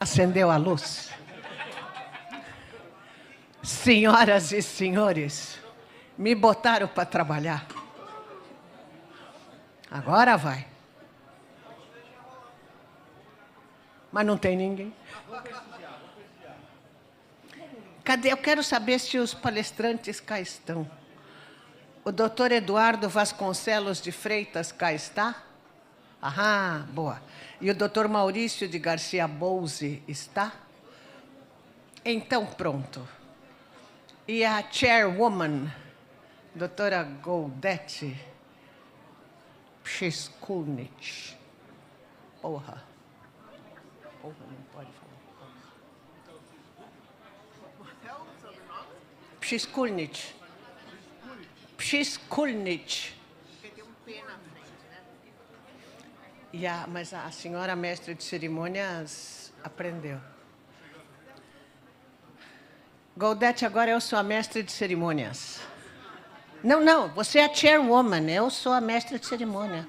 Acendeu a luz. Senhoras e senhores, me botaram para trabalhar. Agora vai. Mas não tem ninguém. Cadê? Eu quero saber se os palestrantes cá estão. O doutor Eduardo Vasconcelos de Freitas cá está? Aham, boa. E o doutor Maurício de Garcia Bouze está? Então, pronto. E a chairwoman, doutora Goldete Pshiskulnich. Porra, não pode falar. Pshiskulnich. Pshiskulnich. Mas a senhora mestre de cerimônias aprendeu. Goldete, agora eu sou a mestre de cerimônias. Não, você é a chairwoman, eu sou a mestre de cerimônia.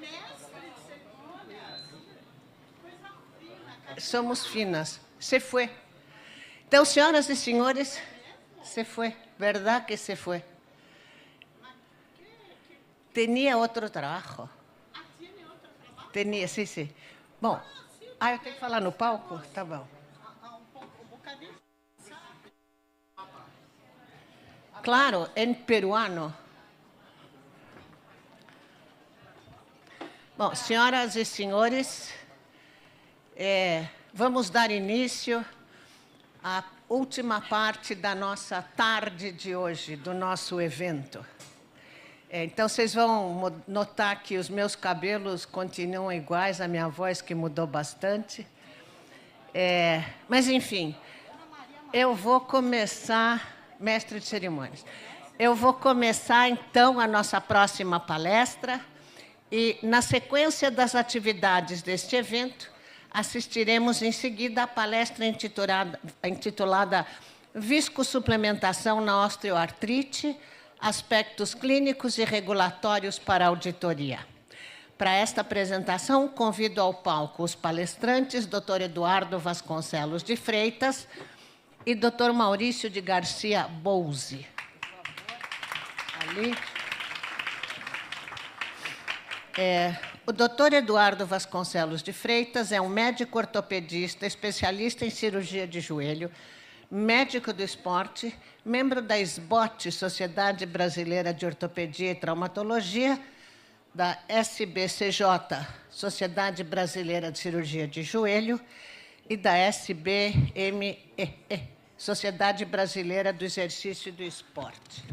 Somos finas. Se foi. Então, senhoras e senhores, se foi. Verdade que se foi. Tinha outro trabalho. Tinha, sim. Bom, eu tenho que falar no palco? Tá bom. Claro, em peruano. Bom, senhoras e senhores, vamos dar início à última parte da nossa tarde de hoje, do nosso evento. Então, vocês vão notar que os meus cabelos continuam iguais, a minha voz que mudou bastante. Mas, enfim, eu vou começar, mestre de cerimônias, eu vou começar, então, a nossa próxima palestra e, na sequência das atividades deste evento, assistiremos em seguida a palestra intitulada Viscosuplementação na osteoartrite, aspectos clínicos e regulatórios para a auditoria. Para esta apresentação, convido ao palco os palestrantes, Dr. Eduardo Vasconcelos de Freitas e Dr. Maurício de Garcia Bouze. Ali. O Dr. Eduardo Vasconcelos de Freitas é um médico ortopedista, especialista em cirurgia de joelho, médico do esporte, membro da SBOT, Sociedade Brasileira de Ortopedia e Traumatologia, da SBCJ, Sociedade Brasileira de Cirurgia de Joelho, e da SBME, Sociedade Brasileira do Exercício e do Esporte.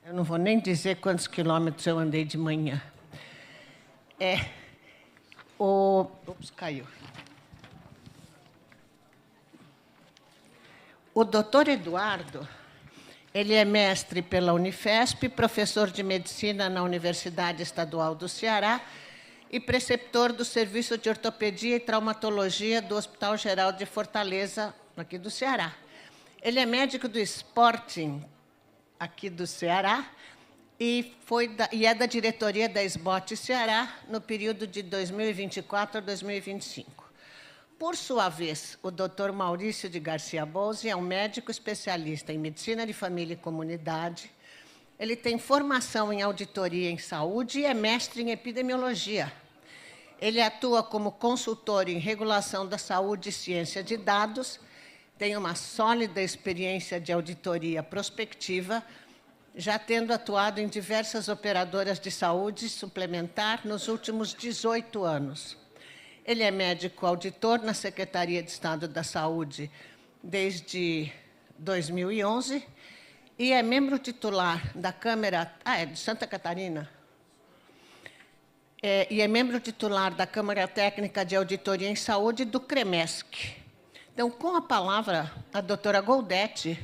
Eu não vou nem dizer quantos quilômetros eu andei de manhã. Caiu. O doutor Eduardo, ele é mestre pela Unifesp, professor de medicina na Universidade Estadual do Ceará e preceptor do Serviço de Ortopedia e Traumatologia do Hospital Geral de Fortaleza, aqui do Ceará. Ele é médico do Sporting, aqui do Ceará, e é da diretoria da SBOT Ceará no período de 2024 a 2025. Por sua vez, o Dr. Maurício de Garcia Bouze é um médico especialista em medicina de família e comunidade. Ele tem formação em auditoria em saúde e é mestre em epidemiologia. Ele atua como consultor em regulação da saúde e ciência de dados, tem uma sólida experiência de auditoria prospectiva, já tendo atuado em diversas operadoras de saúde suplementar nos últimos 18 anos. Ele é médico auditor na Secretaria de Estado da Saúde desde 2011 e é membro titular da Câmara... é de Santa Catarina. E é membro titular da Câmara Técnica de Auditoria em Saúde do CREMESC. Então, com a palavra, a doutora Goldete.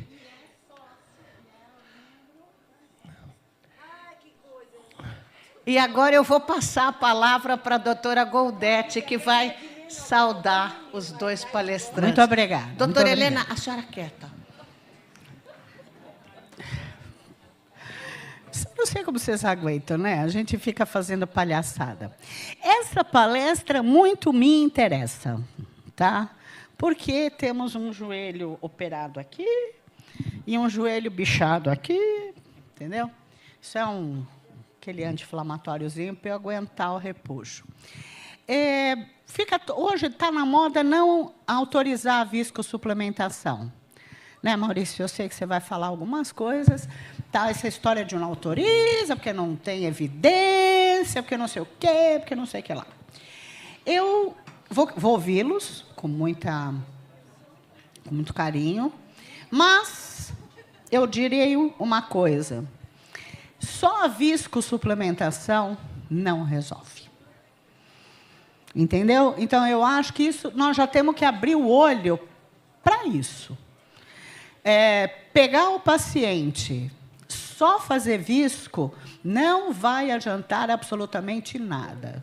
E agora eu vou passar a palavra para a doutora Goldete, que vai saudar os dois palestrantes. Muito obrigada. Doutora Helena, a senhora quieta. Não sei como vocês aguentam, né? A gente fica fazendo palhaçada. Essa palestra muito me interessa, tá? porque temos um joelho operado aqui e um joelho bichado aqui, entendeu? Isso é aquele anti-inflamatóriozinho para eu aguentar o repuxo. Hoje está na moda não autorizar a viscosuplementação. Né, Maurício? Eu sei que você vai falar algumas coisas. Tá, essa história de não autoriza, porque não tem evidência, porque não sei o quê, porque não sei o que lá. Eu vou ouvi-los com muito carinho, mas eu diria uma coisa. Só a viscosuplementação não resolve. Entendeu? Então, eu acho que isso nós já temos que abrir o olho para isso. Pegar o paciente, só fazer visco, não vai adiantar absolutamente nada.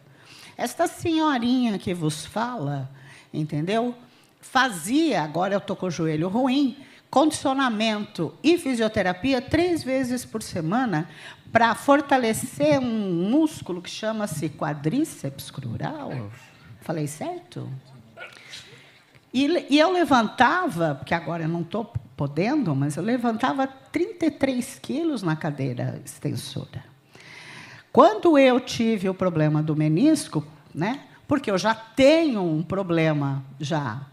Esta senhorinha que vos fala, entendeu? Fazia, agora eu estou com o joelho ruim, condicionamento e fisioterapia 3 vezes por semana para fortalecer um músculo que chama-se quadríceps crural. Falei certo? E eu levantava, porque agora eu não estou podendo, mas eu levantava 33 quilos na cadeira extensora. Quando eu tive o problema do menisco, né, porque eu já tenho um problema,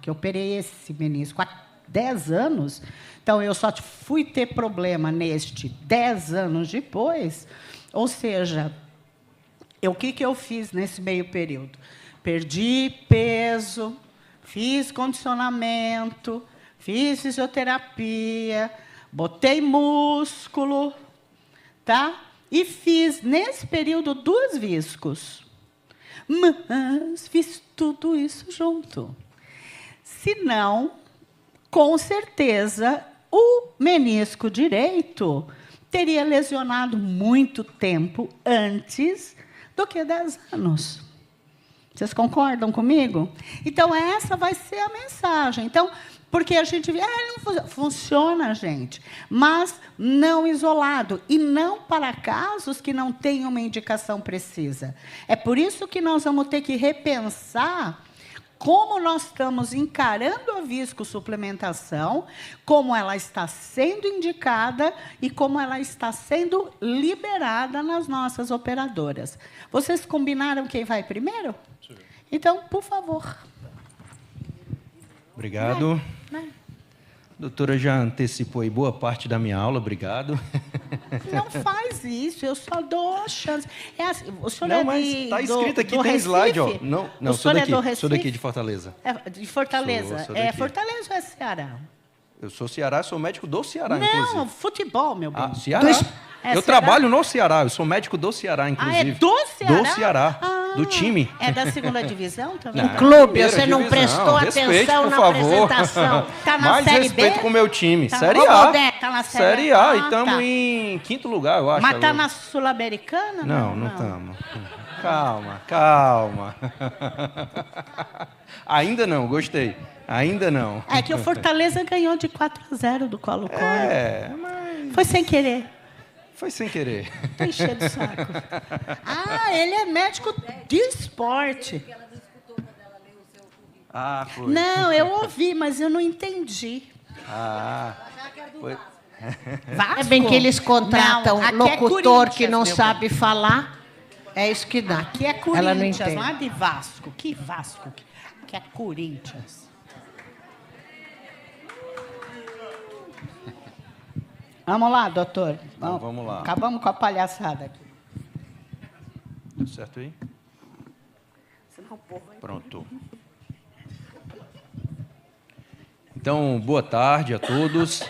que eu operei esse menisco há 10 anos, então eu só fui ter problema neste 10 anos depois, ou seja, o que eu fiz nesse meio período? Perdi peso, fiz condicionamento, fiz fisioterapia, botei músculo, tá? E fiz, nesse período, 2 viscos. Mas fiz tudo isso junto. Senão, com certeza, o menisco direito teria lesionado muito tempo antes do que 10 anos. Vocês concordam comigo? Então, essa vai ser a mensagem. Então, porque a gente vê, não funciona, gente, mas não isolado, e não para casos que não têm uma indicação precisa. É por isso que nós vamos ter que repensar como nós estamos encarando a viscosuplementação, como ela está sendo indicada e como ela está sendo liberada nas nossas operadoras. Vocês combinaram quem vai primeiro? Sim. Então, por favor. Obrigado. A doutora já antecipou aí boa parte da minha aula, obrigado. Não faz isso, eu só dou a chance. Assim, o senhor não, mas está escrito aqui, tem Recife? slide, ó. Não, sou daqui de Fortaleza. De Fortaleza. Sou daqui. Fortaleza ou é Ceará? Eu sou Ceará, sou médico do Ceará, não, inclusive. Não, futebol, meu bem. Ceará. Eu trabalho no Ceará, eu sou médico do Ceará, inclusive. É do Ceará? Do Ceará, do time. É da 2ª divisão também? Um clube, você não prestou atenção na apresentação. Está na mais Série B? respeito com o meu time. Tá Série A. Está na Série A, e estamos em 5º lugar, eu acho. Mas está na Sul-Americana? Não estamos. Calma. Ainda não, gostei. Ainda não. É que o Fortaleza ganhou de 4-0 do Colo-Colo. Mas... Foi sem querer. Foi sem querer. Estou enchendo o saco. Ele é médico de esporte. Foi. Não, eu ouvi, mas eu não entendi. Foi. Vasco? É bem que eles contratam um locutor que não sabe falar. É isso que dá. Aqui é Corinthians, não é de Vasco. Que Vasco? Aqui é Corinthians. Vamos lá, doutor. Vamos lá. Acabamos com a palhaçada aqui. Deu certo aí? Pronto. Então, boa tarde a todos.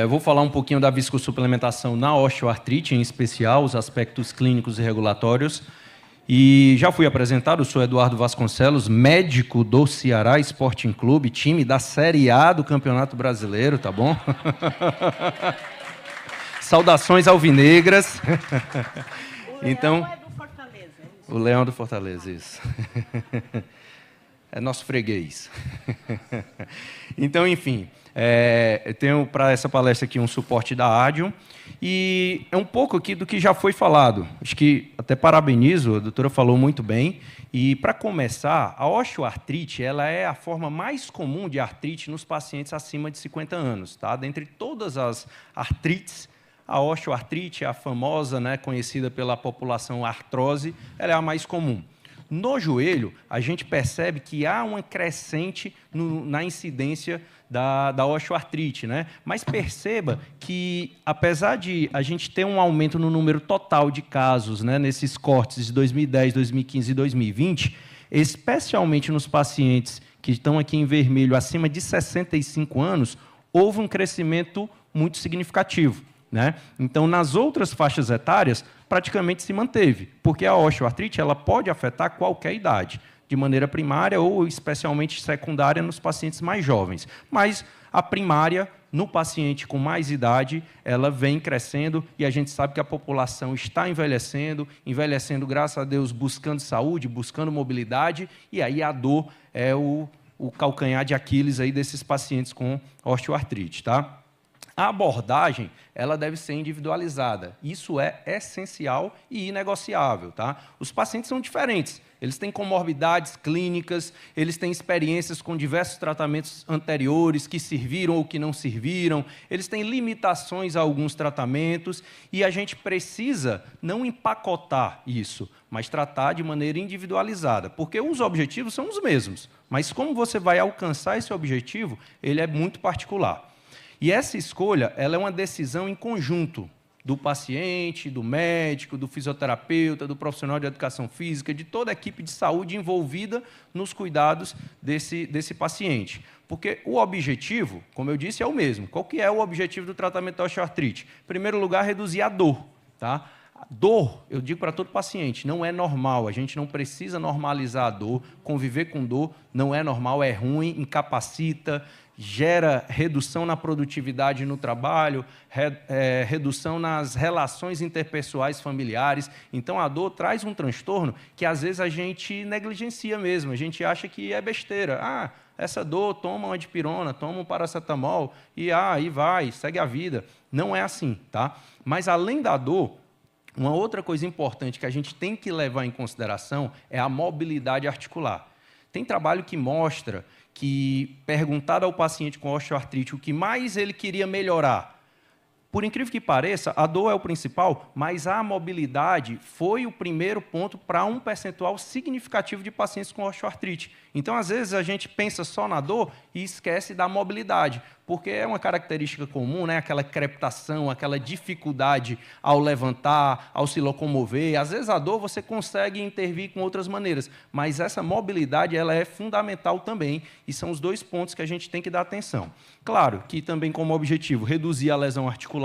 Vou falar um pouquinho da viscosuplementação na osteoartrite, em especial os aspectos clínicos e regulatórios. E já fui apresentado, sou Eduardo Vasconcelos, médico do Ceará Sporting Clube, time da Série A do Campeonato Brasileiro, tá bom? Saudações alvinegras. Então, é do Fortaleza. O Leão do Fortaleza, isso. É nosso freguês. Então, enfim, Eu tenho para essa palestra aqui um suporte da Adium, e é um pouco aqui do que já foi falado. Acho que até parabenizo, a doutora falou muito bem. E, para começar, a osteoartrite ela é a forma mais comum de artrite nos pacientes acima de 50 anos. Tá? Dentre todas as artrites, a osteoartrite, a famosa, né, conhecida pela população artrose, ela é a mais comum. No joelho, a gente percebe que há uma crescente na incidência da osteoartrite, né? Mas perceba que, apesar de a gente ter um aumento no número total de casos, né, nesses cortes de 2010, 2015 e 2020, especialmente nos pacientes que estão aqui em vermelho acima de 65 anos, houve um crescimento muito significativo, né? Então, nas outras faixas etárias, praticamente se manteve, porque a osteoartrite ela pode afetar qualquer idade, de maneira primária ou especialmente secundária nos pacientes mais jovens. Mas a primária, no paciente com mais idade, ela vem crescendo e a gente sabe que a população está envelhecendo, graças a Deus, buscando saúde, buscando mobilidade, e aí a dor é o calcanhar de Aquiles aí desses pacientes com osteoartrite, tá? A abordagem ela deve ser individualizada. Isso é essencial e inegociável. Tá? Os pacientes são diferentes. Eles têm comorbidades clínicas, eles têm experiências com diversos tratamentos anteriores que serviram ou que não serviram, eles têm limitações a alguns tratamentos e a gente precisa não empacotar isso, mas tratar de maneira individualizada, porque os objetivos são os mesmos, mas como você vai alcançar esse objetivo, ele é muito particular. E essa escolha ela é uma decisão em conjunto do paciente, do médico, do fisioterapeuta, do profissional de educação física, de toda a equipe de saúde envolvida nos cuidados desse paciente. Porque o objetivo, como eu disse, é o mesmo. Qual que é o objetivo do tratamento da osteoartrite? Em primeiro lugar, reduzir a dor. Tá? A dor, eu digo para todo paciente, não é normal. A gente não precisa normalizar a dor. Conviver com dor não é normal, é ruim, incapacita, gera redução na produtividade no trabalho, redução nas relações interpessoais familiares. Então, a dor traz um transtorno que, às vezes, a gente negligencia mesmo. A gente acha que é besteira. Ah, essa dor, toma uma dipirona, toma um paracetamol e aí vai, segue a vida. Não é assim, tá? Mas, além da dor, uma outra coisa importante que a gente tem que levar em consideração é a mobilidade articular. Tem trabalho que mostra que, perguntado ao paciente com osteoartrite o que mais ele queria melhorar, por incrível que pareça, a dor é o principal, mas a mobilidade foi o primeiro ponto para um percentual significativo de pacientes com osteoartrite. Então, às vezes, a gente pensa só na dor e esquece da mobilidade, porque é uma característica comum, né? Aquela crepitação, aquela dificuldade ao levantar, ao se locomover. Às vezes, a dor você consegue intervir com outras maneiras, mas essa mobilidade ela é fundamental também, e são os dois pontos que a gente tem que dar atenção. Claro que também como objetivo reduzir a lesão articular,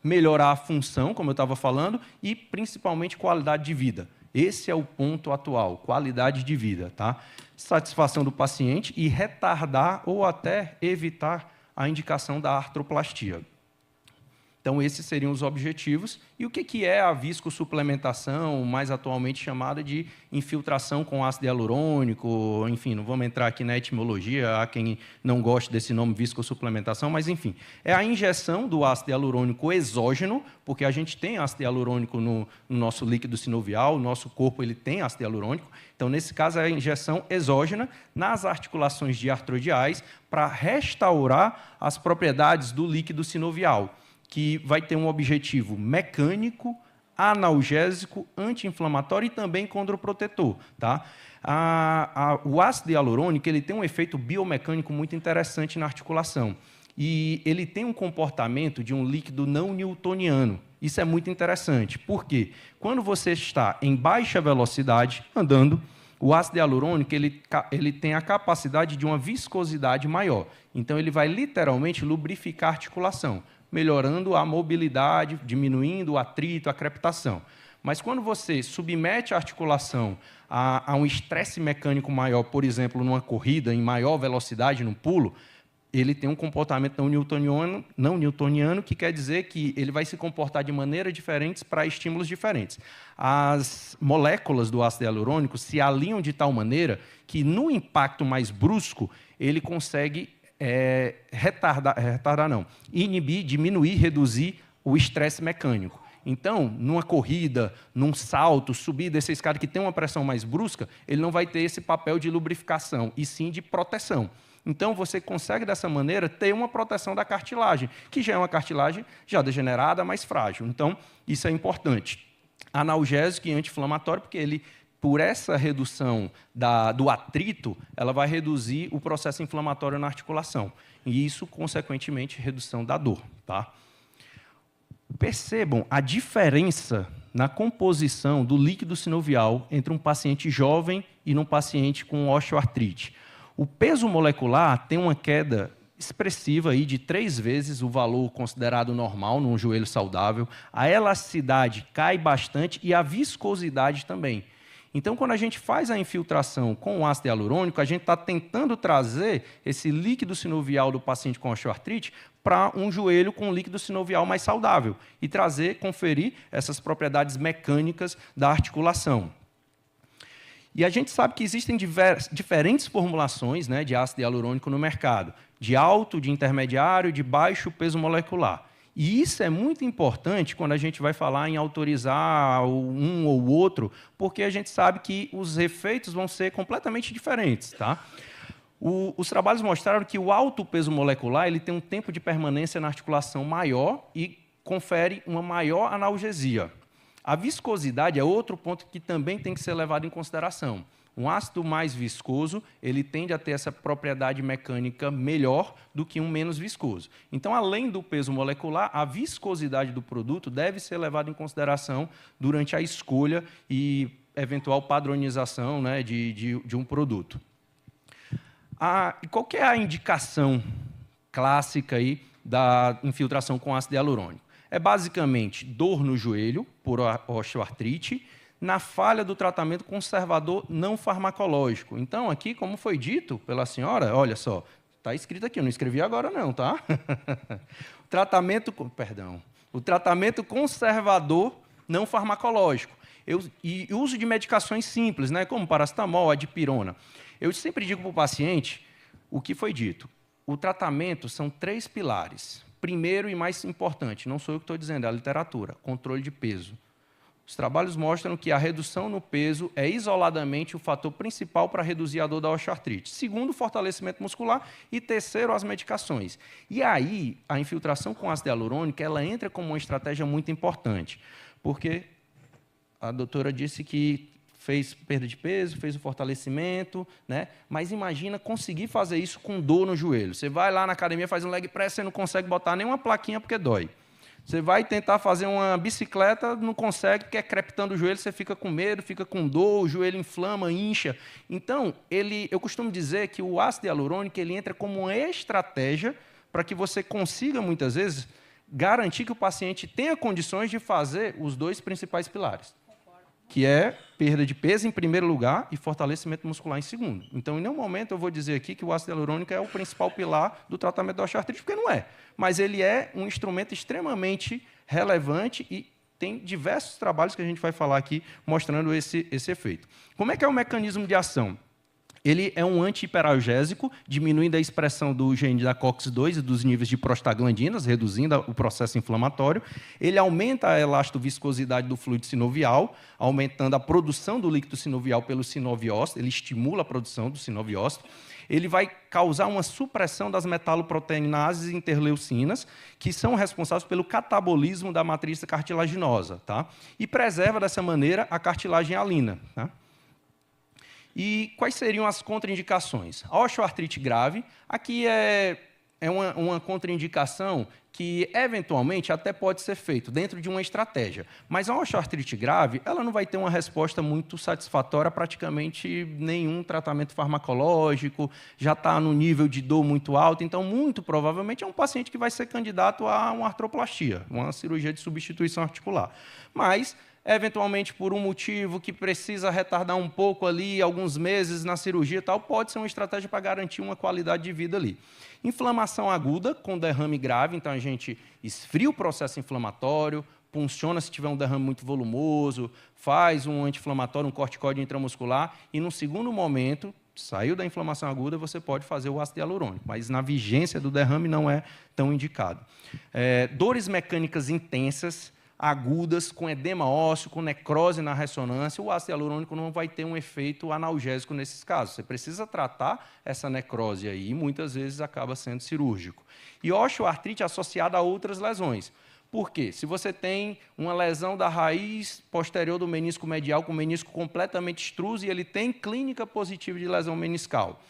melhorar a função, como eu estava falando, e principalmente qualidade de vida. Esse é o ponto atual, qualidade de vida. Tá? Satisfação do paciente e retardar ou até evitar a indicação da artroplastia. Então, esses seriam os objetivos. E o que é a viscosuplementação, mais atualmente chamada de infiltração com ácido hialurônico? Enfim, não vamos entrar aqui na etimologia, há quem não goste desse nome viscosuplementação, mas, enfim, é a injeção do ácido hialurônico exógeno, porque a gente tem ácido hialurônico no nosso líquido sinovial, o nosso corpo ele tem ácido hialurônico. Então, nesse caso, é a injeção exógena nas articulações diartrodiais para restaurar as propriedades do líquido sinovial, que vai ter um objetivo mecânico, analgésico, anti-inflamatório e também condroprotetor. Tá? O ácido hialurônico ele tem um efeito biomecânico muito interessante na articulação. E ele tem um comportamento de um líquido não newtoniano. Isso é muito interessante. Por quê? Quando você está em baixa velocidade, andando, o ácido hialurônico ele tem a capacidade de uma viscosidade maior. Então, ele vai literalmente lubrificar a articulação, melhorando a mobilidade, diminuindo o atrito, a crepitação. Mas quando você submete a articulação a um estresse mecânico maior, por exemplo, numa corrida, em maior velocidade, num pulo, ele tem um comportamento não newtoniano, que quer dizer que ele vai se comportar de maneira diferente para estímulos diferentes. As moléculas do ácido hialurônico se alinham de tal maneira que, no impacto mais brusco, ele consegue inibir, diminuir, reduzir o estresse mecânico. Então, numa corrida, num salto, subir dessa escada que tem uma pressão mais brusca, ele não vai ter esse papel de lubrificação, e sim de proteção. Então, você consegue, dessa maneira, ter uma proteção da cartilagem, que já é uma cartilagem já degenerada, mais frágil. Então, isso é importante. Analgésico e anti-inflamatório, porque ele, por essa redução do atrito, ela vai reduzir o processo inflamatório na articulação. E isso, consequentemente, redução da dor. Tá? Percebam a diferença na composição do líquido sinovial entre um paciente jovem e um paciente com osteoartrite. O peso molecular tem uma queda expressiva aí de 3 vezes o valor considerado normal num joelho saudável. A elasticidade cai bastante e a viscosidade também. Então, quando a gente faz a infiltração com o ácido hialurônico, a gente está tentando trazer esse líquido sinovial do paciente com osteoartrite para um joelho com um líquido sinovial mais saudável e conferir essas propriedades mecânicas da articulação. E a gente sabe que existem diferentes formulações, né, de ácido hialurônico no mercado, de alto, de intermediário, de baixo peso molecular. E isso é muito importante quando a gente vai falar em autorizar um ou outro, porque a gente sabe que os efeitos vão ser completamente diferentes. Tá? Os trabalhos mostraram que o alto peso molecular ele tem um tempo de permanência na articulação maior e confere uma maior analgesia. A viscosidade é outro ponto que também tem que ser levado em consideração. Um ácido mais viscoso, ele tende a ter essa propriedade mecânica melhor do que um menos viscoso. Então, além do peso molecular, a viscosidade do produto deve ser levada em consideração durante a escolha e eventual padronização, né, de um produto. Qual que é a indicação clássica aí da infiltração com ácido hialurônico? É basicamente dor no joelho, por osteoartrite, na falha do tratamento conservador não farmacológico. Então, aqui, como foi dito pela senhora, olha só, está escrito aqui, eu não escrevi agora não, tá? O tratamento conservador não farmacológico. E uso de medicações simples, né, como paracetamol, adipirona. Eu sempre digo para o paciente o que foi dito. O tratamento são 3 pilares. Primeiro e mais importante, não sou eu que estou dizendo, é a literatura, controle de peso. Os trabalhos mostram que a redução no peso é isoladamente o fator principal para reduzir a dor da osteoartrite. Segundo, o fortalecimento muscular. E terceiro, as medicações. E aí, a infiltração com ácido hialurônico ela entra como uma estratégia muito importante, porque a doutora disse que fez perda de peso, fez o fortalecimento, né? Mas imagina conseguir fazer isso com dor no joelho. Você vai lá na academia, faz um leg press, você não consegue botar nenhuma plaquinha porque dói. Você vai tentar fazer uma bicicleta, não consegue, porque é crepitando o joelho, você fica com medo, fica com dor, o joelho inflama, incha. Então, eu costumo dizer que o ácido hialurônico ele entra como uma estratégia para que você consiga, muitas vezes, garantir que o paciente tenha condições de fazer os 2 principais pilares, que é perda de peso em primeiro lugar e fortalecimento muscular em segundo. Então, em nenhum momento eu vou dizer aqui que o ácido hialurônico é o principal pilar do tratamento da osteoartrite, porque não é. Mas ele é um instrumento extremamente relevante e tem diversos trabalhos que a gente vai falar aqui mostrando esse efeito. Como é que é o mecanismo de ação? Ele é um anti-hiperalgésico, diminuindo a expressão do gene da COX-2 e dos níveis de prostaglandinas, reduzindo o processo inflamatório. Ele aumenta a elastoviscosidade do fluido sinovial, aumentando a produção do líquido sinovial pelo sinoviócito. Ele estimula a produção do sinoviócito. Ele vai causar uma supressão das metaloproteinases e interleucinas, que são responsáveis pelo catabolismo da matriz cartilaginosa, tá? E preserva, dessa maneira, a cartilagem hialina, tá? E quais seriam as contraindicações? A osteoartrite grave, aqui é uma contraindicação que, eventualmente, até pode ser feito dentro de uma estratégia. Mas a osteoartrite grave, ela não vai ter uma resposta muito satisfatória a praticamente nenhum tratamento farmacológico, já está no nível de dor muito alto, então, muito provavelmente, é um paciente que vai ser candidato a uma artroplastia, uma cirurgia de substituição articular. Mas, eventualmente, por um motivo que precisa retardar um pouco ali, alguns meses na cirurgia e tal, pode ser uma estratégia para garantir uma qualidade de vida ali. Inflamação aguda, com derrame grave, então a gente esfria o processo inflamatório, punciona se tiver um derrame muito volumoso, faz um anti-inflamatório, um corticóide intramuscular, e, num segundo momento, Saiu da inflamação aguda, você pode fazer o ácido hialurônico, mas na vigência do derrame não é tão indicado. Dores mecânicas intensas, agudas, com edema ósseo, com necrose na ressonância, o ácido hialurônico não vai ter um efeito analgésico nesses casos. Você precisa tratar essa necrose aí, e muitas vezes acaba sendo cirúrgico. E osteoartrite associada a outras lesões. Por quê? Se você tem uma lesão da raiz posterior do menisco medial, com o menisco completamente extruso, e ele tem clínica positiva de lesão meniscal,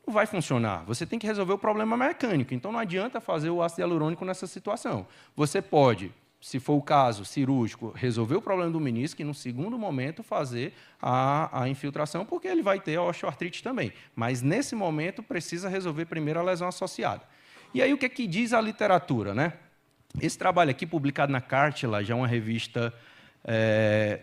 não vai funcionar. Você tem que resolver o problema mecânico. Então, não adianta fazer o ácido hialurônico nessa situação. Você pode, se for o caso cirúrgico, resolver o problema do menisco e, no segundo momento, fazer a infiltração, porque ele vai ter a osteoartrite também. Mas, nesse momento, precisa resolver primeiro a lesão associada. E aí, o que é que diz a literatura, né? Esse trabalho aqui, publicado na Cartilage, é uma revista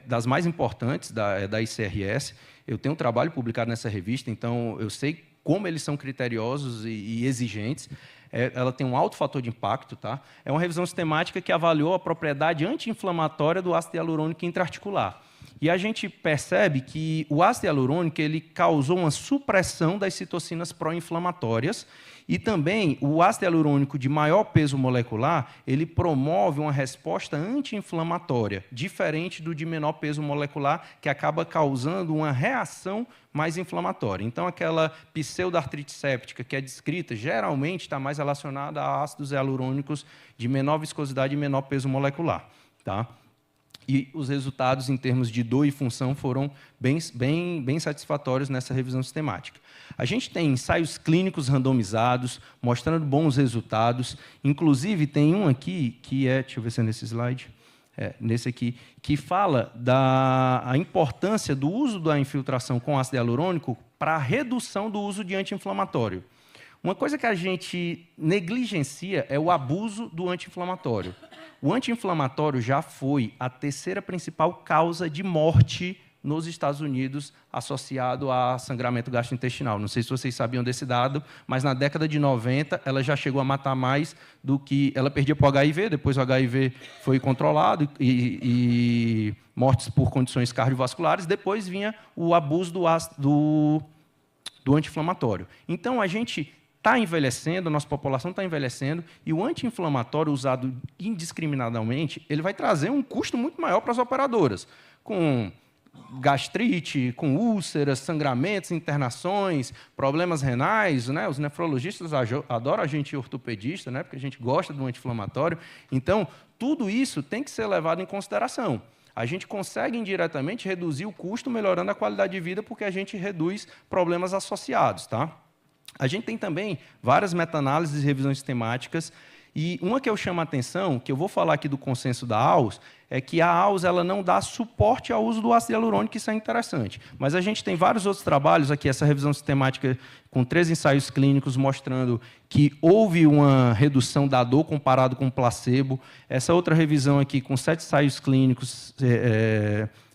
das mais importantes da ICRS. Eu tenho um trabalho publicado nessa revista, então eu sei como eles são criteriosos e exigentes. Ela tem um alto fator de impacto. Tá? É uma revisão sistemática que avaliou a propriedade anti-inflamatória do ácido hialurônico intraarticular. E a gente percebe que o ácido hialurônico ele causou uma supressão das citocinas pró-inflamatórias e também o ácido hialurônico de maior peso molecular, ele promove uma resposta anti-inflamatória, diferente do de menor peso molecular, que acaba causando uma reação mais inflamatória. Então, aquela pseudartrite séptica que é descrita, geralmente está mais relacionada a ácidos hialurônicos de menor viscosidade e menor peso molecular. Tá? E os resultados, em termos de dor e função, foram bem satisfatórios nessa revisão sistemática. A gente tem ensaios clínicos randomizados, mostrando bons resultados. Inclusive, tem um aqui, que é... Deixa eu ver se é nesse slide. Nesse aqui, que fala da importância do uso da infiltração com ácido hialurônico para a redução do uso de anti-inflamatório. Uma coisa que a gente negligencia é o abuso do anti-inflamatório. O anti-inflamatório já foi a terceira principal causa de morte nos Estados Unidos associado a sangramento gastrointestinal. Não sei se vocês sabiam desse dado, mas na década de 90 ela já chegou a matar mais do que... Ela perdia para o HIV, depois o HIV foi controlado e mortes por condições cardiovasculares, depois vinha o abuso do anti-inflamatório. Então, a gente está envelhecendo, a nossa população está envelhecendo, e o anti-inflamatório usado indiscriminadamente, ele vai trazer um custo muito maior para as operadoras, com gastrite, com úlceras, sangramentos, internações, problemas renais, né? Os nefrologistas adoram a gente ortopedista, né? Porque a gente gosta do anti-inflamatório. Então, tudo isso tem que ser levado em consideração. A gente consegue indiretamente reduzir o custo, melhorando a qualidade de vida, porque a gente reduz problemas associados. Tá? A gente tem também várias meta-análises e revisões sistemáticas, e uma que eu chamo a atenção, que eu vou falar aqui do consenso da AUS, é que a AUS ela não dá suporte ao uso do ácido hialurônico, isso é interessante. Mas a gente tem vários outros trabalhos aqui, essa revisão sistemática com 3 ensaios clínicos mostrando que houve uma redução da dor comparado com o placebo. Essa outra revisão aqui com 7 ensaios clínicos,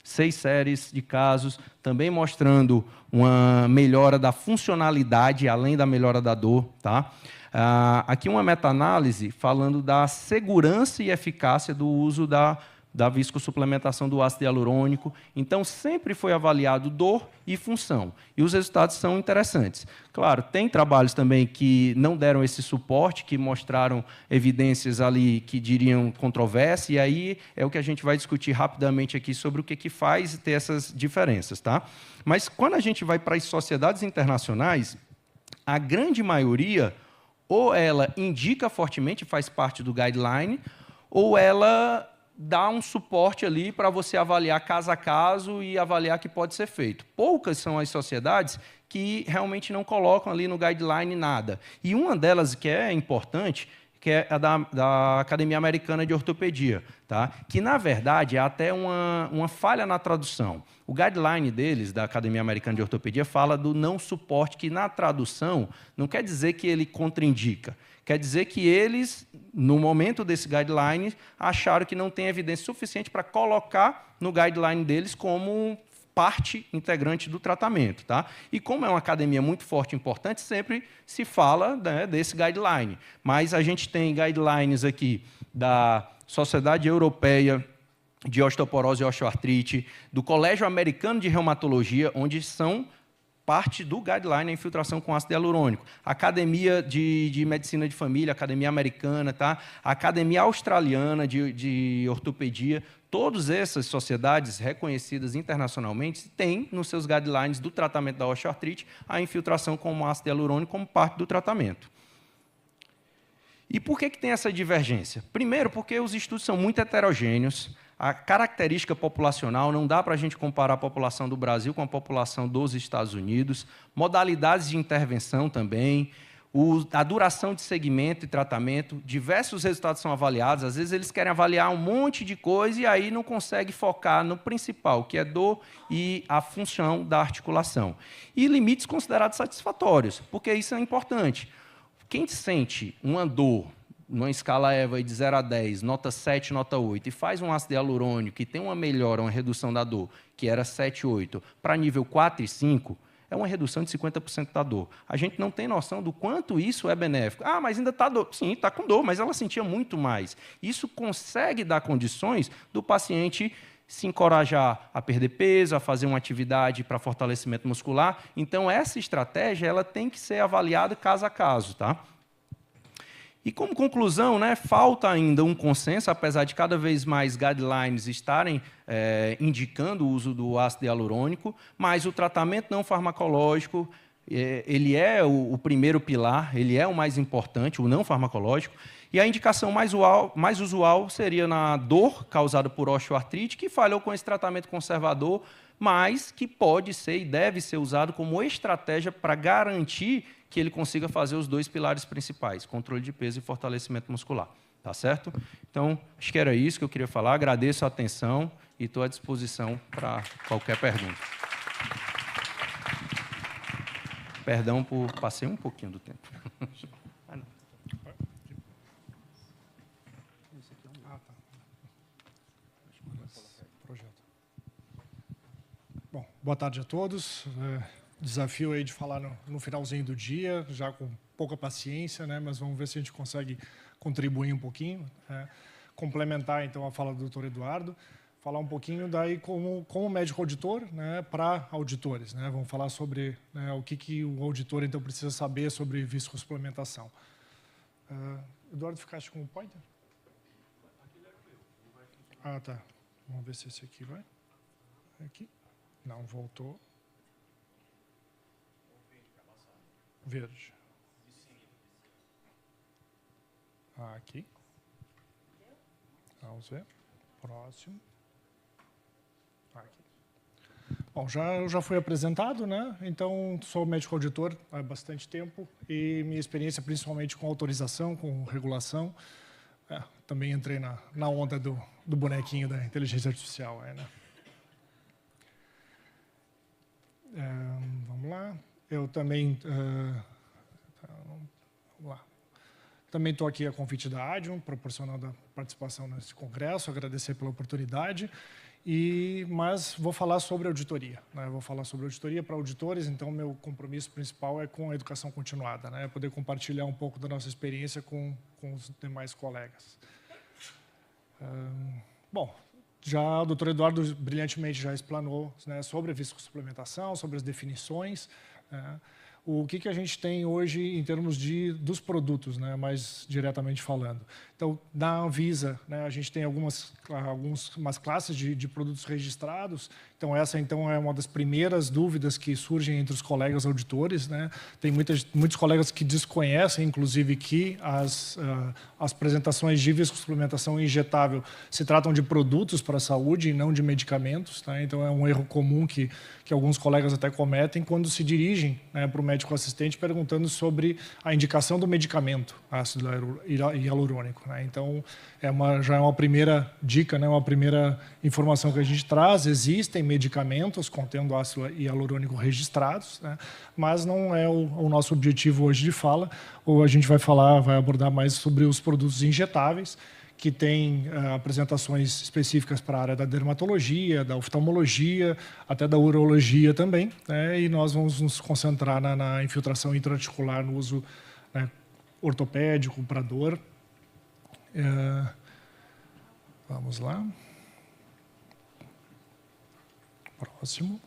6 séries de casos, também mostrando uma melhora da funcionalidade, além da melhora da dor. Tá? Aqui uma meta-análise falando da segurança e eficácia do uso da viscosuplementação do ácido hialurônico. Então, sempre foi avaliado dor e função. E os resultados são interessantes. Claro, tem trabalhos também que não deram esse suporte, que mostraram evidências ali que diriam controvérsia, e aí é o que a gente vai discutir rapidamente aqui sobre o que faz ter essas diferenças. Tá? Mas, quando a gente vai para as sociedades internacionais, a grande maioria, ou ela indica fortemente, faz parte do guideline, ou ela dá um suporte ali para você avaliar caso a caso e avaliar que pode ser feito. Poucas são as sociedades que realmente não colocam ali no guideline nada. E uma delas que é importante, que é a da Academia Americana de Ortopedia, tá? Que, na verdade, é até uma falha na tradução. O guideline deles, da Academia Americana de Ortopedia, fala do não suporte, que, na tradução, não quer dizer que ele contraindica. Quer dizer que eles, no momento desse guideline, acharam que não tem evidência suficiente para colocar no guideline deles como parte integrante do tratamento. Tá? E como é uma academia muito forte e importante, sempre se fala, né, desse guideline. Mas a gente tem guidelines aqui da Sociedade Europeia de Osteoporose e Osteoartrite, do Colégio Americano de Reumatologia, onde são parte do guideline a infiltração com ácido hialurônico. Academia de Medicina de Família, Academia Americana, tá? Academia Australiana de Ortopedia, todas essas sociedades reconhecidas internacionalmente têm nos seus guidelines do tratamento da osteoartrite a infiltração com ácido hialurônico como parte do tratamento. E por que tem essa divergência? Primeiro, porque os estudos são muito heterogêneos, a característica populacional, não dá para a gente comparar a população do Brasil com a população dos Estados Unidos, modalidades de intervenção também, a duração de segmento e tratamento, diversos resultados são avaliados, às vezes eles querem avaliar um monte de coisa e aí não conseguem focar no principal, que é dor e a função da articulação. E limites considerados satisfatórios, porque isso é importante. Quem sente uma dor numa escala EVA de 0 a 10, nota 7, nota 8, e faz um ácido hialurônico que tem uma melhora, uma redução da dor, que era 7, 8, para nível 4 e 5, é uma redução de 50% da dor. A gente não tem noção do quanto isso é benéfico. Ah, mas ainda está dor. Sim, está com dor, mas ela sentia muito mais. Isso consegue dar condições do paciente se encorajar a perder peso, a fazer uma atividade para fortalecimento muscular. Então, essa estratégia ela tem que ser avaliada caso a caso, tá? E, como conclusão, né, falta ainda um consenso, apesar de cada vez mais guidelines estarem indicando o uso do ácido hialurônico, mas o tratamento não farmacológico, ele é o primeiro pilar, ele é o mais importante, o não farmacológico, e a indicação mais usual seria na dor causada por osteoartrite, que falhou com esse tratamento conservador, mas que pode ser e deve ser usado como estratégia para garantir que ele consiga fazer os dois pilares principais, controle de peso e fortalecimento muscular. Tá certo? Então, acho que era isso que eu queria falar. Agradeço a atenção e estou à disposição para qualquer pergunta. Perdão por passei um pouquinho do tempo. Bom, boa tarde a todos. Desafio aí de falar no finalzinho do dia, já com pouca paciência, né? Mas vamos ver se a gente consegue contribuir um pouquinho, complementar então a fala do Dr. Eduardo, falar um pouquinho daí como médico auditor, né, para auditores, né? Vamos falar sobre, né, o que o auditor então precisa saber sobre viscosuplementação. Eduardo, ficaste com o pointer? Ah, tá. Vamos ver se esse aqui vai. Aqui. Não, voltou. Verde. Aqui. Vamos ver. Próximo. Aqui. Bom, já fui apresentado, né? Então, sou médico auditor há bastante tempo e minha experiência principalmente com autorização, com regulação. Também entrei na onda do bonequinho da inteligência artificial. Né? Vamos lá. Eu também vamos lá. Também estou aqui a convite da Adium, proporcionando a participação nesse congresso, agradecer pela oportunidade. Mas vou falar sobre auditoria. Né? Vou falar sobre auditoria para auditores, então meu compromisso principal é com a educação continuada, né? Poder compartilhar um pouco da nossa experiência com os demais colegas. Bom, já o doutor Eduardo brilhantemente já explanou, né, sobre a viscosuplementação, sobre as definições, né? O que a gente tem hoje em termos dos produtos, né, mais diretamente falando. Então, na Anvisa, né, a gente tem algumas classes de produtos registrados. Então, essa é uma das primeiras dúvidas que surgem entre os colegas auditores. Né? Tem muitos colegas que desconhecem, inclusive, que as apresentações de viscosuplementação injetável se tratam de produtos para a saúde e não de medicamentos. Tá? Então, é um erro comum que alguns colegas até cometem quando se dirigem, né, para o médico assistente perguntando sobre a indicação do medicamento ácido hialurônico. Né? Então, já é uma primeira dica, né, uma primeira informação que a gente traz. Existem medicamentos contendo ácido hialurônico registrados, né, mas não é o nosso objetivo hoje de fala. Ou a gente vai abordar mais sobre os produtos injetáveis, que tem apresentações específicas para a área da dermatologia, da oftalmologia, até da urologia também, né? E nós vamos nos concentrar na infiltração intraarticular no uso, né, ortopédico, para dor. Vamos lá. Próximo.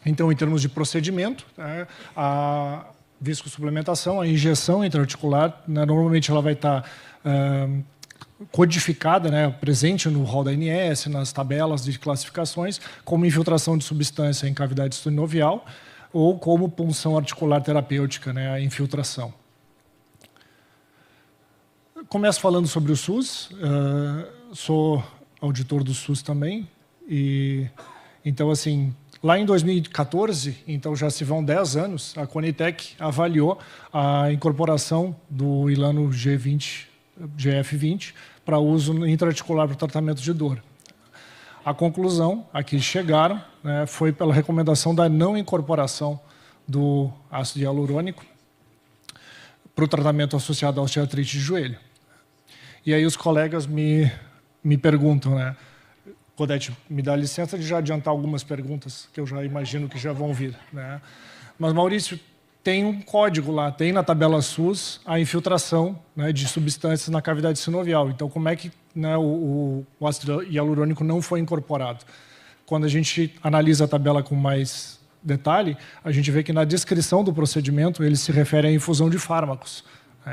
Então, em termos de procedimento, né, a viscosuplementação, a injeção intraarticular, né, normalmente ela vai estar codificada, né, presente no rol da ANS, nas tabelas de classificações, como infiltração de substância em cavidade sinovial ou como punção articular terapêutica, né, a infiltração. Começo falando sobre o SUS. Sou auditor do SUS também. E, então, assim, lá em 2014, então já se vão 10 anos, a Conitec avaliou a incorporação do Ilano GF20 para uso intraarticular para o tratamento de dor. A conclusão a que chegaram, né, foi pela recomendação da não incorporação do ácido hialurônico para o tratamento associado à osteoartrite de joelho. E aí os colegas me perguntam, né, Codete, me dá licença de já adiantar algumas perguntas que eu já imagino que já vão vir, né? Mas, Maurício, tem um código lá, tem na tabela SUS a infiltração, né, de substâncias na cavidade sinovial. Então, como é que, né, o ácido hialurônico não foi incorporado? Quando a gente analisa a tabela com mais detalhe, a gente vê que na descrição do procedimento ele se refere à infusão de fármacos.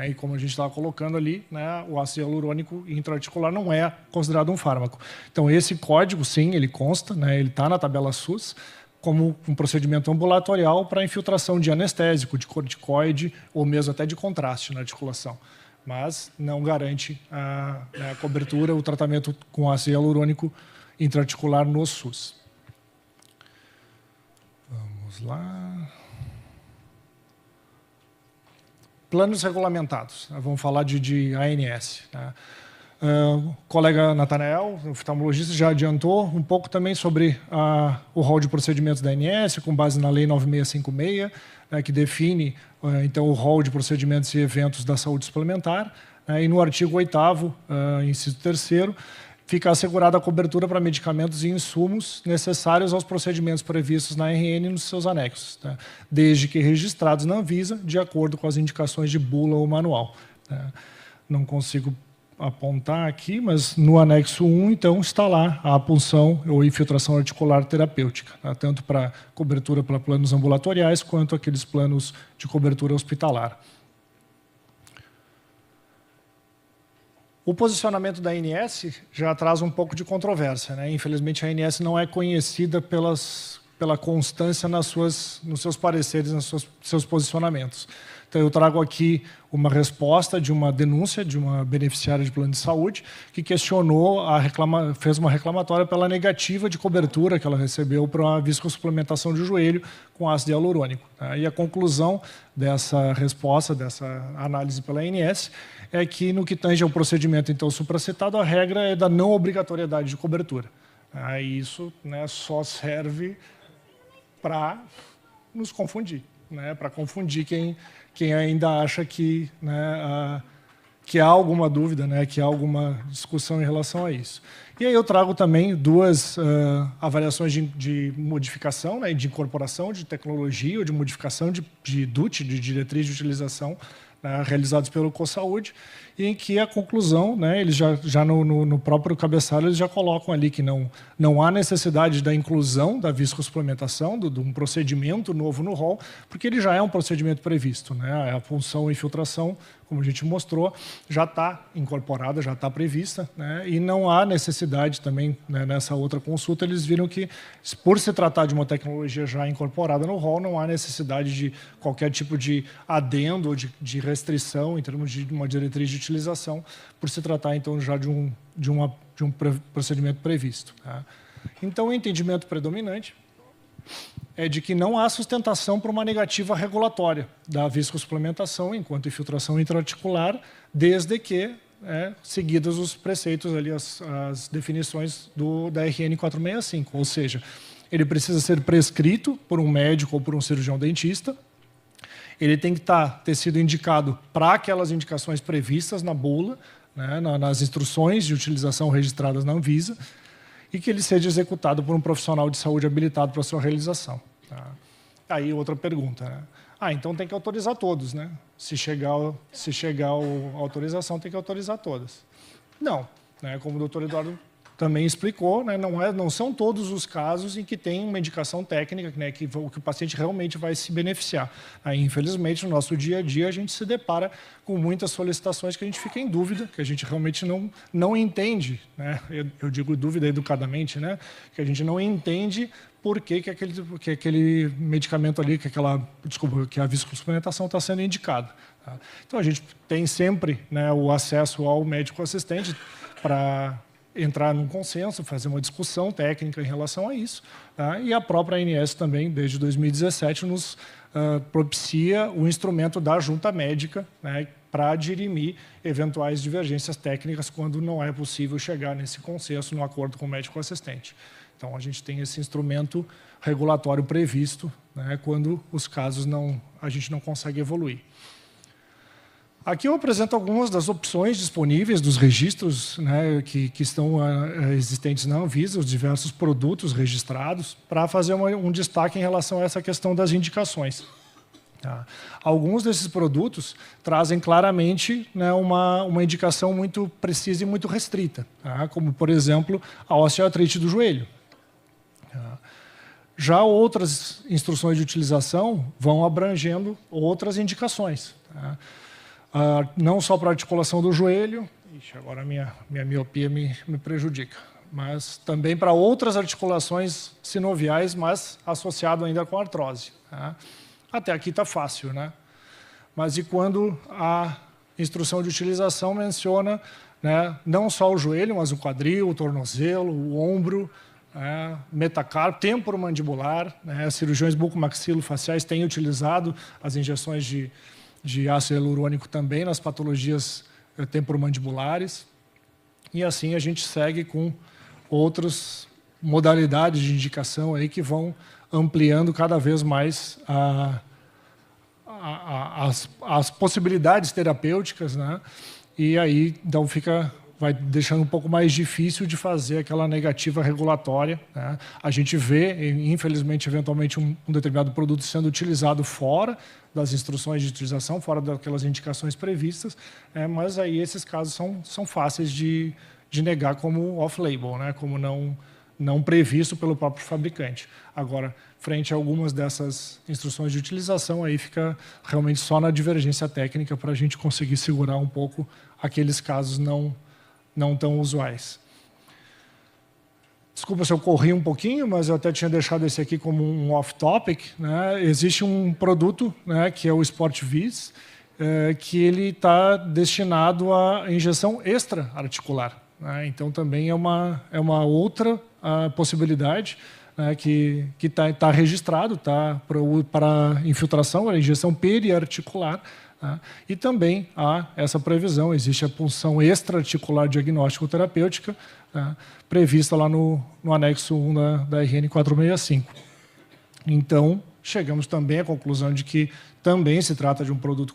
E como a gente estava colocando ali, né, o ácido hialurônico intraarticular não é considerado um fármaco. Então, esse código, sim, ele consta, né, ele está na tabela SUS, como um procedimento ambulatorial para infiltração de anestésico, de corticoide ou mesmo até de contraste na articulação. Mas não garante a cobertura, o tratamento com ácido hialurônico intraarticular no SUS. Vamos lá. Planos regulamentados. Vamos falar de ANS. Né? O colega Natanael, oftalmologista, já adiantou um pouco também sobre o rol de procedimentos da ANS, com base na Lei 9656, né, que define então, o rol de procedimentos e eventos da saúde suplementar. E no artigo 8º, inciso 3º, fica assegurada a cobertura para medicamentos e insumos necessários aos procedimentos previstos na RN e nos seus anexos, tá? Desde que registrados na Anvisa, de acordo com as indicações de bula ou manual. Tá? Não consigo apontar aqui, mas no anexo 1, então, está lá a punção ou infiltração articular terapêutica, tá? Tanto para cobertura para planos ambulatoriais, quanto aqueles planos de cobertura hospitalar. O posicionamento da ANS já traz um pouco de controvérsia, né? Infelizmente, a ANS não é conhecida pela constância nos seus pareceres, nos seus posicionamentos. Então, eu trago aqui uma resposta de uma denúncia de uma beneficiária de plano de saúde que questionou, fez uma reclamatória pela negativa de cobertura que ela recebeu para a viscosuplementação de joelho com ácido hialurônico. Tá? E a conclusão dessa resposta, dessa análise pela ANS, é que, no que tange ao procedimento então supracitado, a regra é da não obrigatoriedade de cobertura. Isso, né, só serve para nos confundir, né, para confundir quem ainda acha que, né, que há alguma dúvida, né, que há alguma discussão em relação a isso. E aí eu trago também duas avaliações de modificação, né, de incorporação de tecnologia ou de modificação de DUT, de diretriz de utilização, né, realizados pelo CoSaúde, e em que a conclusão, né, eles já no próprio cabeçalho, eles já colocam ali que não há necessidade da inclusão da viscosuplementação, de um procedimento novo no rol, porque ele já é um procedimento previsto. Né? A punção e infiltração, como a gente mostrou, já está incorporada, já está prevista, né? E não há necessidade também, né, nessa outra consulta, eles viram que, por se tratar de uma tecnologia já incorporada no rol, não há necessidade de qualquer tipo de adendo ou de restrição em termos de uma diretriz de utilização, por se tratar, então, já de um procedimento previsto. Tá? Então, o entendimento predominante é de que não há sustentação para uma negativa regulatória da viscosuplementação enquanto infiltração intraarticular, desde que seguidos os preceitos, ali, as definições da RN 465, ou seja, ele precisa ser prescrito por um médico ou por um cirurgião dentista, ele tem que ter sido indicado para aquelas indicações previstas na bula, né, nas instruções de utilização registradas na Anvisa, e que ele seja executado por um profissional de saúde habilitado para sua realização. Tá? Aí outra pergunta. Né? Então tem que autorizar todos, né? Se chegar a autorização, tem que autorizar todas. Não. Né? Como o doutor Eduardo também explicou, né, não são todos os casos em que tem uma indicação técnica, né, que o paciente realmente vai se beneficiar. Aí, infelizmente, no nosso dia a dia, a gente se depara com muitas solicitações que a gente fica em dúvida, que a gente realmente não entende, né, eu digo dúvida educadamente, né, que a gente não entende por que aquele medicamento ali, que a viscosuplementação está sendo indicada. Tá? Então, a gente tem sempre, né, o acesso ao médico assistente para entrar num consenso, fazer uma discussão técnica em relação a isso. Tá? E a própria ANS também, desde 2017, nos propicia o instrumento da junta médica, né, para dirimir eventuais divergências técnicas quando não é possível chegar nesse consenso, no acordo com o médico assistente. Então, a gente tem esse instrumento regulatório previsto, né, quando os casos a gente não consegue evoluir. Aqui eu apresento algumas das opções disponíveis dos registros, né, que estão existentes na Anvisa, os diversos produtos registrados, para fazer um destaque em relação a essa questão das indicações. Tá? Alguns desses produtos trazem claramente, né, uma indicação muito precisa e muito restrita, tá? Como, por exemplo, a osteoartrite do joelho. Tá? Já outras instruções de utilização vão abrangendo outras indicações. Tá? Não só para a articulação do joelho, agora a minha miopia me prejudica, mas também para outras articulações sinoviais, mas associado ainda com a artrose. Tá? Até aqui está fácil, né? Mas e quando a instrução de utilização menciona, né, não só o joelho, mas o quadril, o tornozelo, o ombro, metacarpo, temporomandibular, né, cirurgiões bucomaxilofaciais têm utilizado as injeções de ácido hialurônico também nas patologias temporomandibulares. E assim a gente segue com outras modalidades de indicação aí que vão ampliando cada vez mais as possibilidades terapêuticas, né? E aí então vai deixando um pouco mais difícil de fazer aquela negativa regulatória. Né? A gente vê, infelizmente, eventualmente, um determinado produto sendo utilizado fora das instruções de utilização, fora daquelas indicações previstas, mas aí esses casos são fáceis de negar como off-label, né? Como não previsto pelo próprio fabricante. Agora, frente a algumas dessas instruções de utilização, aí fica realmente só na divergência técnica para a gente conseguir segurar um pouco aqueles casos não tão usuais. Desculpa se eu corri um pouquinho, mas eu até tinha deixado esse aqui como um off-topic. Né? Existe um produto, né, que é o SportVis, que ele está destinado à injeção extra-articular. Né? Então, também é uma outra possibilidade, né, que está registrado, tá, para infiltração, a injeção periarticular. E também há essa previsão, existe a punção extra-articular diagnóstico-terapêutica, prevista lá no anexo 1 da RN 465. Então, chegamos também à conclusão de que também se trata de um produto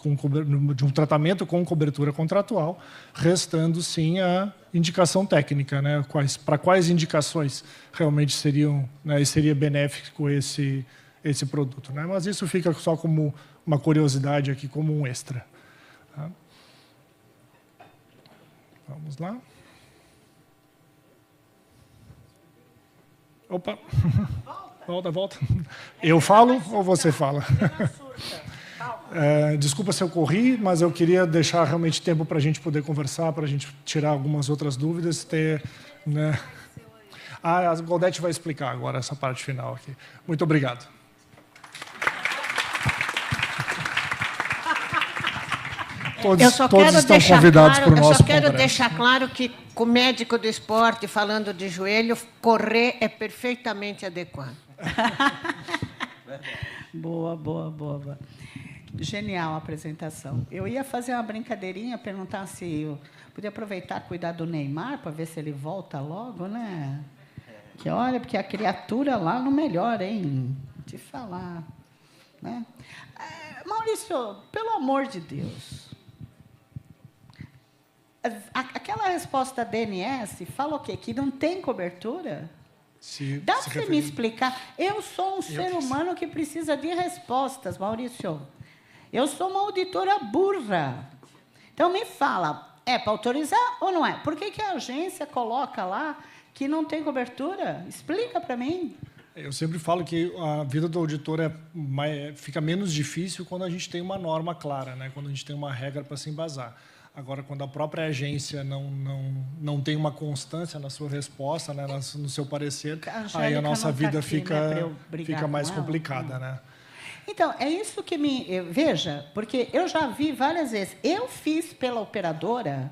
de um tratamento com cobertura contratual, restando sim a indicação técnica, né? Para quais indicações realmente seria benéfico esse produto, né? Mas isso fica só como uma curiosidade aqui, como um extra. Tá? Vamos lá. Opa. Volta. Eu falo ou você fala? Desculpa se eu corri, mas eu queria deixar realmente tempo para a gente poder conversar, para a gente tirar algumas outras dúvidas. Né? A Goldete vai explicar agora essa parte final aqui. Muito obrigado. Todos estão convidados para o nosso congresso. Eu só quero deixar claro que, com o médico do esporte falando de joelho, correr é perfeitamente adequado. Boa. Genial a apresentação. Eu ia fazer uma brincadeirinha, perguntar se eu podia aproveitar e cuidar do Neymar, para ver se ele volta logo, né? Que olha, porque a criatura lá não melhora, hein? Te falar. Né? Maurício, pelo amor de Deus. Aquela resposta da DNS fala o quê? Que não tem cobertura? Dá para você me explicar? Eu sou um ser humano que precisa de respostas, Maurício. Eu sou uma auditora burra. Então, me fala, é para autorizar ou não é? Por que a agência coloca lá que não tem cobertura? Explica para mim. Eu sempre falo que a vida do auditor fica menos difícil quando a gente tem uma norma clara, né? Quando a gente tem uma regra para se embasar. Agora, quando a própria agência não tem uma constância na sua resposta, né, no seu parecer, aí a nossa vida fica mais complicada. Né? Então, é isso que veja, porque eu já vi várias vezes. Eu fiz pela operadora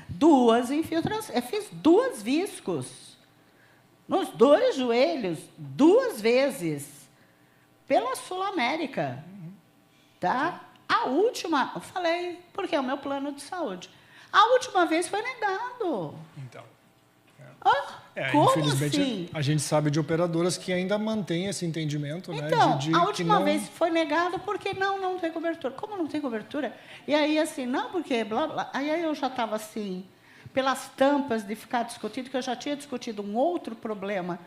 2 infiltrações. Eu fiz 2 viscos nos 2 joelhos, 2 vezes, pela Sul América. Tá? A última, eu falei, porque é o meu plano de saúde. A última vez foi negado. Então. Como infelizmente, assim? A gente sabe de operadoras que ainda mantêm esse entendimento. Então, né, a última vez foi negado porque não tem cobertura. Como não tem cobertura? E aí, assim, não, porque blá, blá. Aí eu já estava assim, pelas tampas de ficar discutindo, que eu já tinha discutido um outro problema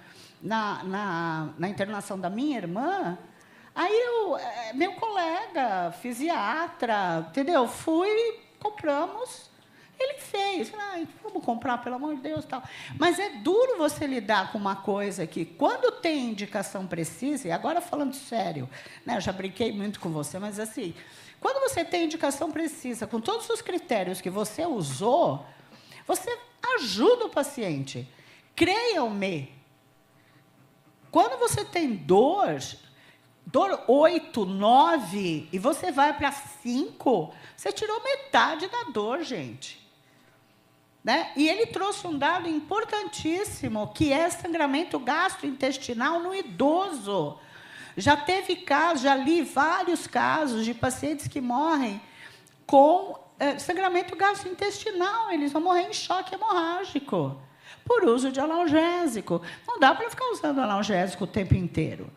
na internação da minha irmã. Aí meu colega, fisiatra, entendeu? Compramos, ele fez. Vamos comprar, pelo amor de Deus, tal. Mas é duro você lidar com uma coisa que, quando tem indicação precisa, e agora falando sério, né, eu já brinquei muito com você, mas assim, quando você tem indicação precisa, com todos os critérios que você usou, você ajuda o paciente. Creiam-me, quando você tem dor 8, 9, e você vai para 5, você tirou metade da dor, gente. Né? E ele trouxe um dado importantíssimo, que é sangramento gastrointestinal no idoso. Já teve casos, já li vários casos de pacientes que morrem com sangramento gastrointestinal. Eles vão morrer em choque hemorrágico, por uso de analgésico. Não dá para ficar usando analgésico o tempo inteiro.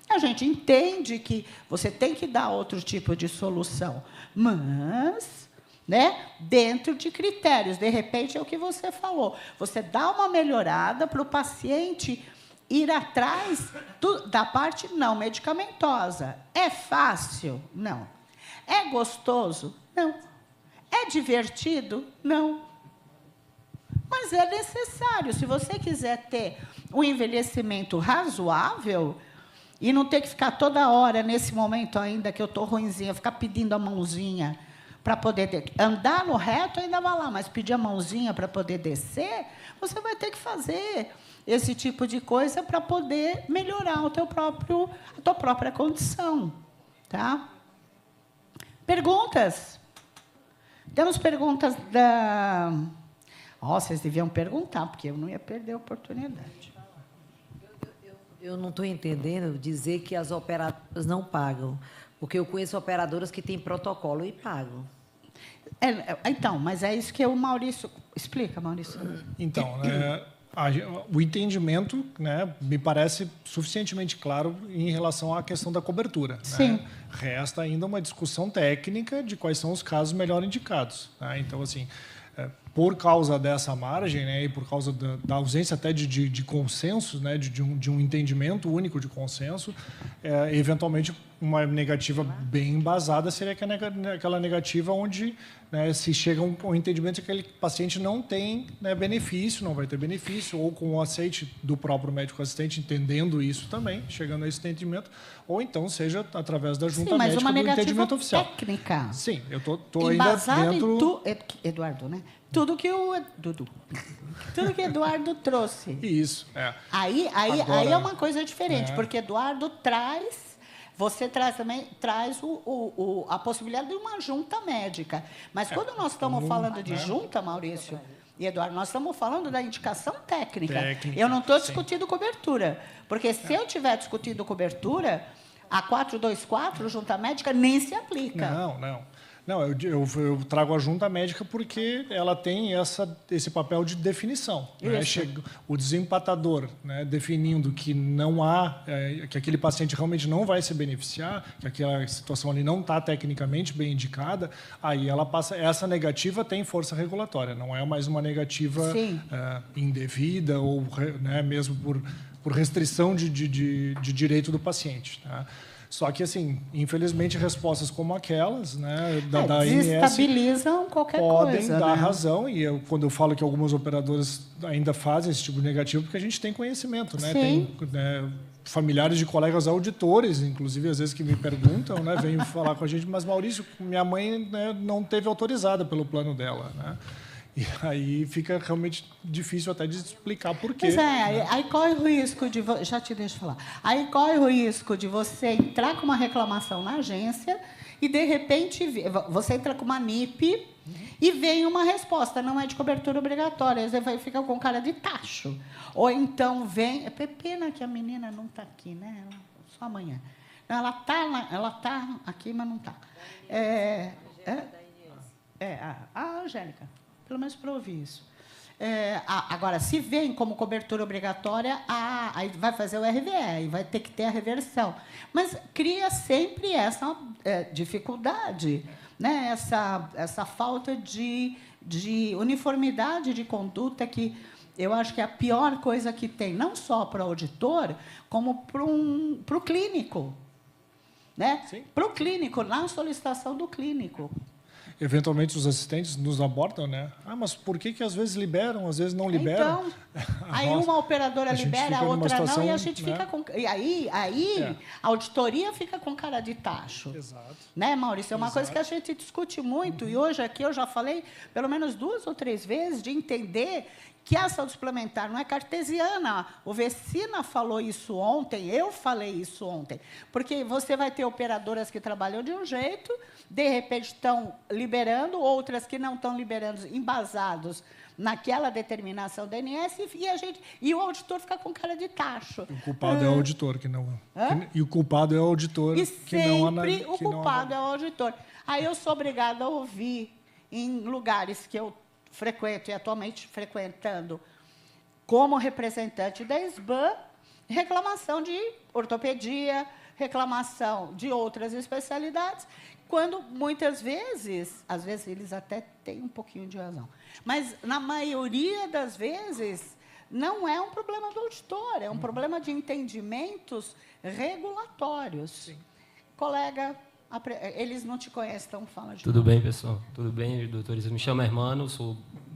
A gente entende que você tem que dar outro tipo de solução, mas, né, dentro de critérios. De repente, é o que você falou. Você dá uma melhorada para o paciente ir atrás da parte não medicamentosa. É fácil? Não. É gostoso? Não. É divertido? Não. Mas é necessário. Se você quiser ter um envelhecimento razoável, e não ter que ficar toda hora, nesse momento ainda que eu estou ruinzinha, ficar pedindo a mãozinha para poder andar no reto, ainda vai lá, mas pedir a mãozinha para poder descer, você vai ter que fazer esse tipo de coisa para poder melhorar a tua própria condição. Tá? Perguntas? Temos perguntas da... vocês deviam perguntar, porque eu não ia perder a oportunidade. Eu não estou entendendo dizer que as operadoras não pagam, porque eu conheço operadoras que têm protocolo e pagam. Então, mas é isso que o Maurício... Explica, Maurício. Então, o entendimento, né, me parece suficientemente claro em relação à questão da cobertura. Sim. Né? Resta ainda uma discussão técnica de quais são os casos melhor indicados. Né? Então, assim, por causa dessa margem, né, e por causa da ausência até de consenso, né, de um entendimento único de consenso, eventualmente uma negativa bem embasada seria aquela negativa onde, né, se chega a um entendimento de que aquele paciente não tem, né, benefício, não vai ter benefício, ou com o aceite do próprio médico assistente, entendendo isso também, chegando a esse entendimento, ou então seja através da junta médica do entendimento oficial. Técnica. Sim, eu estou ainda dentro... Eduardo, né? Tudo que Eduardo trouxe. Isso, Aí é uma coisa diferente, porque Eduardo traz... Você também traz a possibilidade de uma junta médica. Mas quando nós estamos falando de junta, Maurício e Eduardo, nós estamos falando da indicação técnica. Eu não estou discutindo cobertura. Porque se eu estiver discutindo cobertura, a 424, junta médica, nem se aplica. Não, eu trago a junta médica porque ela tem esse papel de definição. Né? O desempatador, né, definindo que não há, que aquele paciente realmente não vai se beneficiar, que aquela situação ali não está tecnicamente bem indicada, aí ela passa. Essa negativa tem força regulatória, não é mais uma negativa indevida ou, né, mesmo por restrição de direito do paciente. Tá? Só que, assim, infelizmente, respostas como aquelas, né, da ANS desestabilizam qualquer podem coisa. dar né? razão, e quando eu falo que algumas operadoras ainda fazem esse tipo de negativo, porque a gente tem conhecimento, né? Sim. Tem familiares de colegas auditores, inclusive, às vezes que me perguntam, né, vêm falar com a gente, mas, Maurício, minha mãe, né, não teve autorizada pelo plano dela, né? E aí fica realmente difícil até de explicar por quê. Pois né? aí corre o risco de... Já te deixo falar. Aí corre o risco de você entrar com uma reclamação na agência e, de repente, você entra com uma NIP e vem uma resposta, não é de cobertura obrigatória. Aí você fica com cara de tacho. Ou então vem... É pena que a menina não está aqui, né? Só amanhã. Ela está aqui, mas não está. A Angélica. Pelo menos para ouvir isso. Agora, se vem como cobertura obrigatória, aí vai fazer o RVE, e vai ter que ter a reversão. Mas cria sempre essa dificuldade, né? essa falta de uniformidade de conduta que eu acho que é a pior coisa que tem, não só para o auditor, como para o clínico. Né? Para o clínico, na solicitação do clínico. Eventualmente, os assistentes nos abordam, né? Mas por que às vezes liberam, às vezes não liberam? Então, aí uma operadora libera, a outra situação, não, e a gente fica com... E aí a auditoria fica com cara de tacho. Exato. Né, Maurício? É uma coisa que a gente discute muito, e hoje aqui eu já falei pelo menos 2 ou 3 vezes de entender que a saúde suplementar não é cartesiana. O Vecina falou isso ontem, eu falei isso ontem. Porque você vai ter operadoras que trabalham de um jeito, de repente estão liberando, outras que não estão liberando, embasados naquela determinação da ANS, e o auditor fica com cara de tacho. O culpado é o auditor, que não... E o culpado é o auditor, e que não... sempre o culpado é o auditor. Aí eu sou obrigada a ouvir, em lugares que eu frequento e atualmente frequentando como representante da SBAN, reclamação de ortopedia, reclamação de outras especialidades, quando muitas vezes, às vezes eles até têm um pouquinho de razão, mas na maioria das vezes não é um problema do auditor, é um problema de entendimentos regulatórios. Sim. Colega, eles não te conhecem, então fala de Tudo bem, pessoal? Tudo bem, doutores? Eu me chamo Hermano,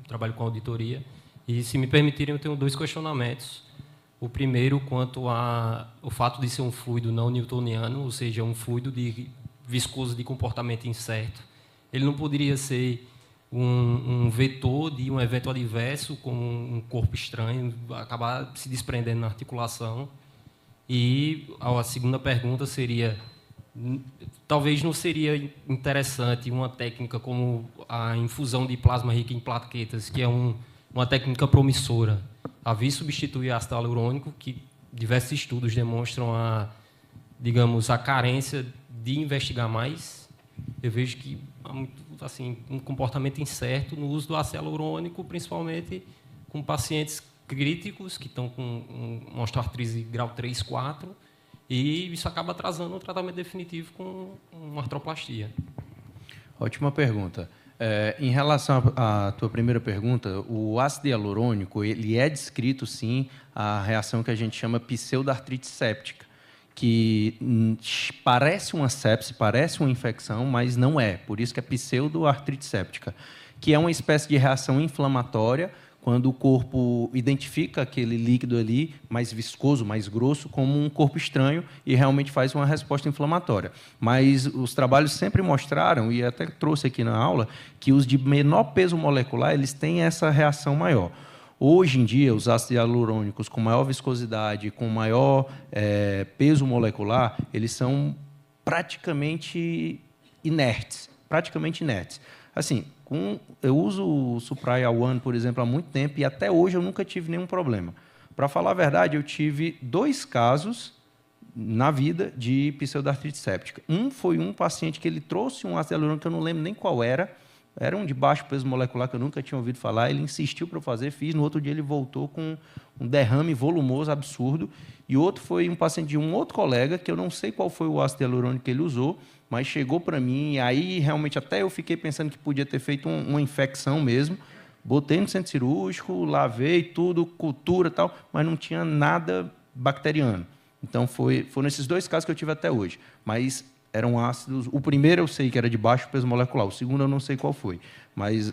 trabalho com auditoria. E, se me permitirem, eu tenho 2 questionamentos. O primeiro, quanto ao fato de ser um fluido não newtoniano, ou seja, um fluido viscoso de comportamento incerto. Ele não poderia ser um vetor de um evento adverso, como um corpo estranho, acabar se desprendendo na articulação. E a segunda pergunta seria... Talvez não seria interessante uma técnica como a infusão de plasma rico em plaquetas, que é uma técnica promissora, a vir substituir ácido hialurônico, que diversos estudos demonstram digamos, a carência de investigar mais. Eu vejo que há um comportamento incerto no uso do ácido hialurônico, principalmente com pacientes críticos que estão com uma osteoartrite grau 3, 4, e isso acaba atrasando o tratamento definitivo com uma artroplastia. Ótima pergunta. Em relação à tua primeira pergunta, o ácido hialurônico ele é descrito, sim, a reação que a gente chama pseudartrite séptica, que parece uma sepse, parece uma infecção, mas não é. Por isso que é pseudoartrite séptica, que é uma espécie de reação inflamatória, quando o corpo identifica aquele líquido ali, mais viscoso, mais grosso, como um corpo estranho e realmente faz uma resposta inflamatória. Mas os trabalhos sempre mostraram, e até trouxe aqui na aula, que os de menor peso molecular eles têm essa reação maior. Hoje em dia, os ácidos hialurônicos com maior viscosidade, com maior peso molecular, eles são praticamente inertes. Assim, eu uso o Supra A1, por exemplo, há muito tempo e até hoje eu nunca tive nenhum problema. Para falar a verdade, eu tive 2 casos na vida de pseudartrite séptica. Um foi um paciente que ele trouxe um ácido hialurônico que eu não lembro nem qual era um de baixo peso molecular que eu nunca tinha ouvido falar, ele insistiu para eu fazer, fiz, no outro dia ele voltou com um derrame volumoso absurdo, e outro foi um paciente de um outro colega, que eu não sei qual foi o ácido hialurônico que ele usou, mas chegou para mim, e aí realmente até eu fiquei pensando que podia ter feito uma infecção mesmo, botei no centro cirúrgico, lavei tudo, cultura e tal, mas não tinha nada bacteriano. Então, foram esses 2 casos que eu tive até hoje. Mas eram ácidos... O primeiro eu sei que era de baixo peso molecular, o segundo eu não sei qual foi. Mas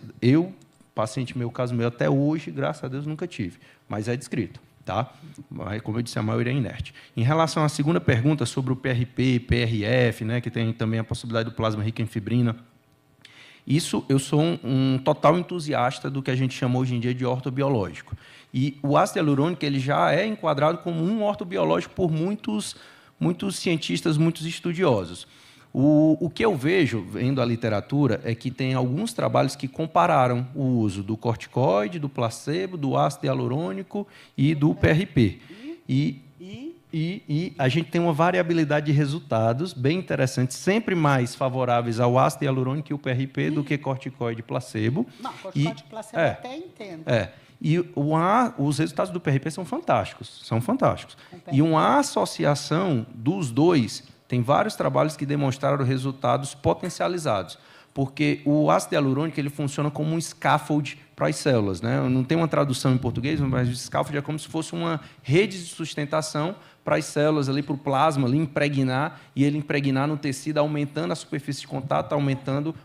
paciente meu, caso meu, até hoje, graças a Deus, nunca tive. Mas é descrito. Tá? Mas, como eu disse, a maioria é inerte. Em relação à segunda pergunta sobre o PRP, PRF, né, que tem também a possibilidade do plasma rico em fibrina, isso eu sou um total entusiasta do que a gente chama hoje em dia de ortobiológico. E o ácido hialurônico ele já é enquadrado como um ortobiológico por muitos cientistas, muitos estudiosos. O que eu vejo, vendo a literatura, é que tem alguns trabalhos que compararam o uso do corticoide, do placebo, do ácido hialurônico e do PRP. E a gente tem uma variabilidade de resultados bem interessante, sempre mais favoráveis ao ácido hialurônico e o PRP do que corticoide e placebo. Não, corticoide e placebo eu até entendo. E os resultados do PRP são fantásticos, E uma associação dos dois, tem vários trabalhos que demonstraram resultados potencializados, porque o ácido hialurônico ele funciona como um scaffold para as células, né? Não tem uma tradução em português, mas o scaffold é como se fosse uma rede de sustentação para as células, ali, para o plasma ali, impregnar, e ele impregnar no tecido, aumentando a superfície de contato,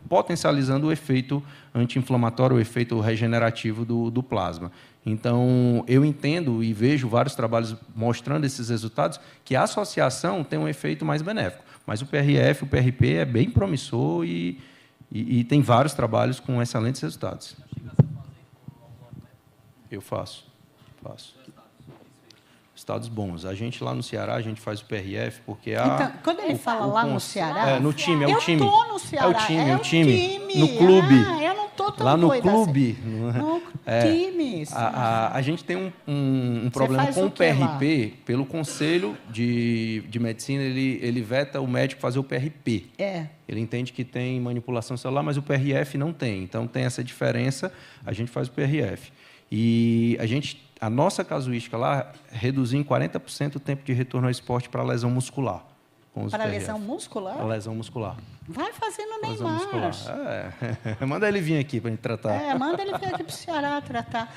potencializando o efeito anti-inflamatório, o efeito regenerativo do plasma. Então, eu entendo e vejo vários trabalhos mostrando esses resultados, que a associação tem um efeito mais benéfico. Mas o PRF, o PRP é bem promissor e tem vários trabalhos com excelentes resultados. Eu faço. Estados bons. A gente lá no Ceará, a gente faz o PRF, porque então, quando ele fala lá no Ceará... no time, Eu estou no Ceará. É o time. No clube. Eu não estou tão lá no doida clube. Assim. No time. A gente tem um problema com o PRP, pelo Conselho de Medicina, ele veta o médico fazer o PRP. Ele entende que tem manipulação celular, mas o PRF não tem. Então, tem essa diferença, a gente faz o PRF. E a nossa casuística lá reduziu em 40% o tempo de retorno ao esporte para lesão muscular. Para lesão muscular? Para lesão muscular. Vai fazendo Neymar. Manda ele vir aqui para a gente tratar. Manda ele vir aqui para o Ceará tratar.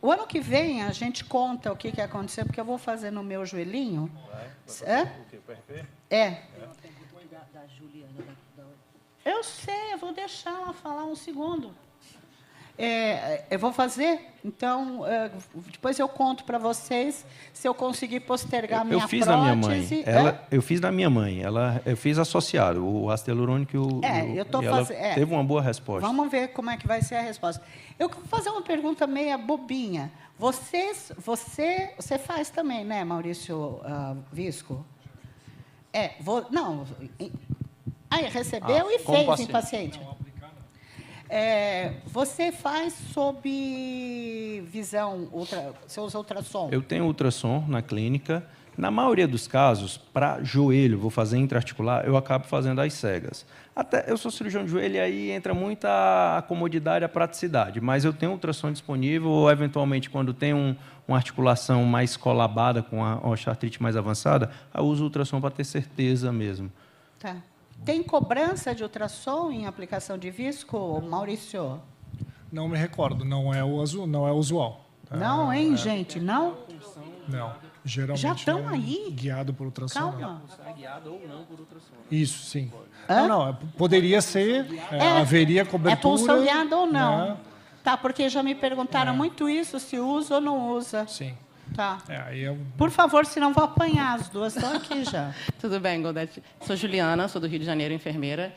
O ano que vem a gente conta o que aconteceu, porque eu vou fazer no meu joelhinho. O que, o PRP? Eu sei, eu vou deixar ela falar um segundo. Eu vou fazer, então, depois eu conto para vocês se eu conseguir postergar a minha prótese. Eu fiz na minha mãe. Eu fiz na minha mãe. Eu fiz associado, o ácido hialurônico teve uma boa resposta. Vamos ver como é que vai ser a resposta. Eu vou fazer uma pergunta meia bobinha. Você faz também, né, Maurício Visco? Recebeu e fez em paciente. Você faz sob visão, você usa ultrassom? Eu tenho ultrassom na clínica. Na maioria dos casos, para joelho, vou fazer intraarticular, eu acabo fazendo às cegas. Até eu sou cirurgião de joelho e aí entra muita comodidade e a praticidade, mas eu tenho ultrassom disponível ou, eventualmente, quando tem uma articulação mais colabada, com a osteoartrite mais avançada, eu uso ultrassom para ter certeza mesmo. Tá. Tem cobrança de ultrassom em aplicação de Visco, Maurício? Não me recordo, não é usual. Não, hein, gente? Não? Não. Geralmente já estão aí? Guiado por ultrassom. Calma. Guiado ou não por ultrassom. Isso, sim. Poderia ser, haveria cobertura. É pulsão guiada ou não? Né? Tá, porque já me perguntaram muito isso, se usa ou não usa. Sim. Tá. Por favor, senão vou apanhar. As duas estão aqui já. Tudo bem, Goldete. Sou Juliana, sou do Rio de Janeiro, enfermeira.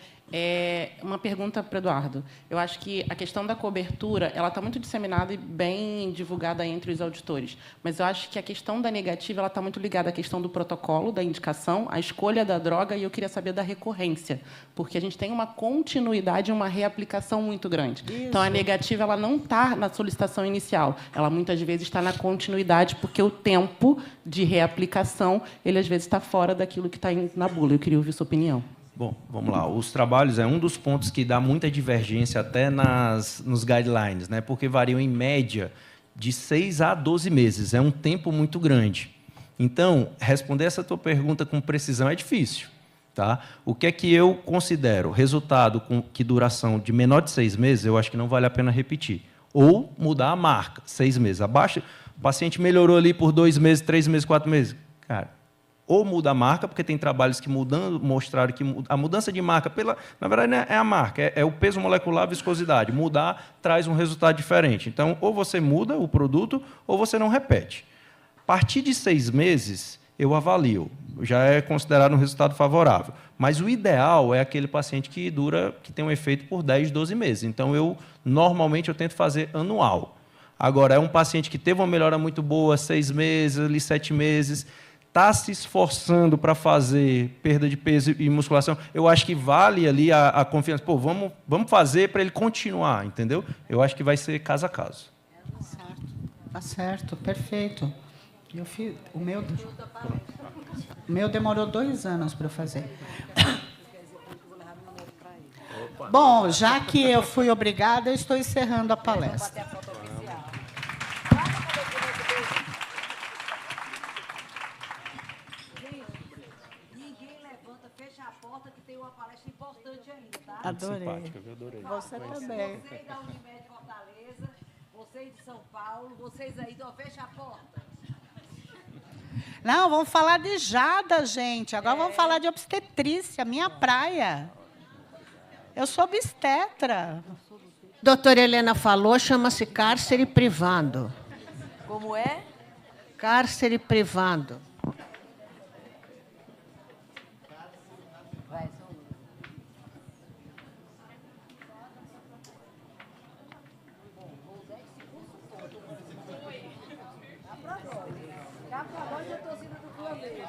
Uma pergunta para o Eduardo. Eu acho que a questão da cobertura ela está muito disseminada e bem divulgada entre os auditores. Mas eu acho que a questão da negativa está muito ligada à questão do protocolo, da indicação, à escolha da droga, e eu queria saber da recorrência, porque a gente tem uma continuidade e uma reaplicação muito grande. Isso. Então, a negativa ela não está na solicitação inicial, ela muitas vezes está na continuidade, porque o tempo de reaplicação ele às vezes está fora daquilo que está na bula. Eu queria ouvir sua opinião. Bom, vamos lá. Os trabalhos é um dos pontos que dá muita divergência até nos guidelines, né? Porque variam, em média, de 6 a 12 meses. É um tempo muito grande. Então, responder essa tua pergunta com precisão é difícil. Tá? O que é que eu considero? Resultado com que duração de menor de 6 meses, eu acho que não vale a pena repetir. Ou mudar a marca, 6 meses. Abaixo, o paciente melhorou ali por 2 meses, 3 meses, 4 meses. Cara, ou muda a marca, porque tem trabalhos que mostraram que a mudança de marca, na verdade, não é a marca, é o peso molecular, a viscosidade. Mudar traz um resultado diferente. Então, ou você muda o produto, ou você não repete. A partir de 6 meses, eu avalio. Já é considerado um resultado favorável. Mas o ideal é aquele paciente que tem um efeito por 10, 12 meses. Então, normalmente, eu tento fazer anual. Agora, é um paciente que teve uma melhora muito boa, 6 meses, ali, 7 meses, está se esforçando para fazer perda de peso e musculação, eu acho que vale ali a confiança. Pô, vamos fazer para ele continuar, entendeu? Eu acho que vai ser caso a caso. Tá certo, perfeito. O meu demorou 2 anos para fazer. Bom, já que eu fui obrigada, eu estou encerrando a palestra. Adorei. Simpática, viu? Adorei. Você também. Vocês da Unimed Fortaleza, vocês de São Paulo, vocês aí do Fecha a Porta. Não, vamos falar de Jada, gente. Agora vamos falar de obstetrícia, minha praia. Eu sou obstetra. Doutora Helena falou, chama-se cárcere privado. Como é? Cárcere privado. Já para nós, a torcida do Flamengo.